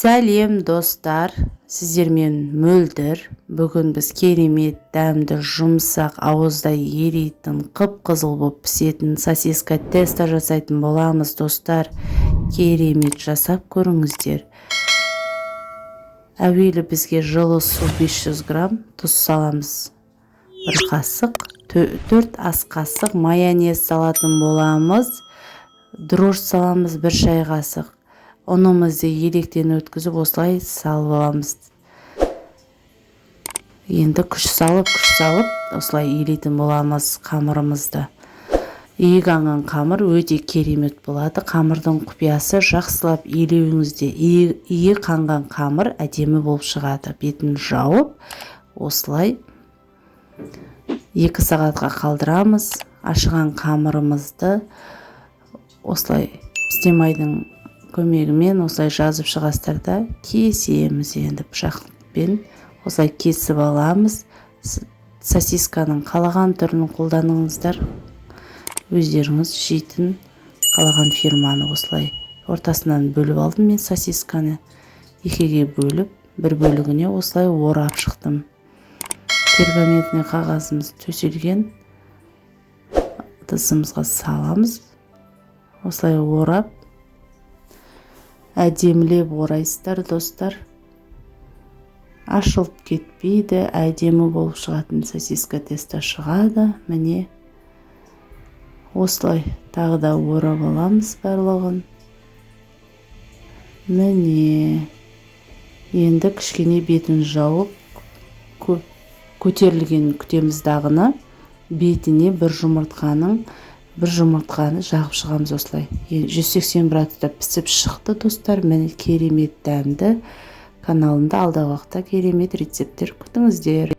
Сәлем достар, сіздермен мөлдір. Бүгін біз керемет, дәмді, жұмсақ, ауызда еритін, қып-қызыл болып пісетін сосиска тесто жасайтын боламыз достар. Керемет жасап көріңіздер. Әуелі бізге жылы су 500 грамм, тұз саламыз. 1 қасық, 4 ас қасық майонез салатын боламыз. Дрожь саламыз 1 шай қасық. Ұнымызды електен өткізіп осылай салып аламыз. Енді күш салып, осылай елейтін боламыз қамырымызды. Иіганған қамыр өте керемет болады. Қамырдың құпиясы жақсылап елеуіңізде. Иі қанған қамыр әдемі болып шығады. Бетін жауып, осылай 2 сағатқа қалдырамыз. Ашыған қамырымызды осылай стемайдың көмегімен осылай жазып шығастарда кесеміз. Енді пышақпен осылай кесіп аламыз. Сосисканың қалаған түрін қолданыңыздар. Өздеріңіз жейтін қалаған фирманы осылай ортасынан бөліп алдым. Мен сосисканы 2-ге бөліп, бір бөлігіне осылай орап шықтым. Пергаментный қағазымыз төселген ыдысымызға саламыз. Осылай орап, әдемілеп орайсыздар достар. Ашылып кетпейді, әдемі болып шығатын сосиска тесто шығады. Міне осылай тағы да орап аламыз барлығын. Міне енді кішкене бетін жауып, көтерілген күтеміз дағыны. Бетіне бір жұмыртқаны жағып шығамыз осылай. 180 градуста пісіп шықты достар. Міне керемет дәмді. Каналымда алдағы уақытта керемет рецепттер күтіңіздер.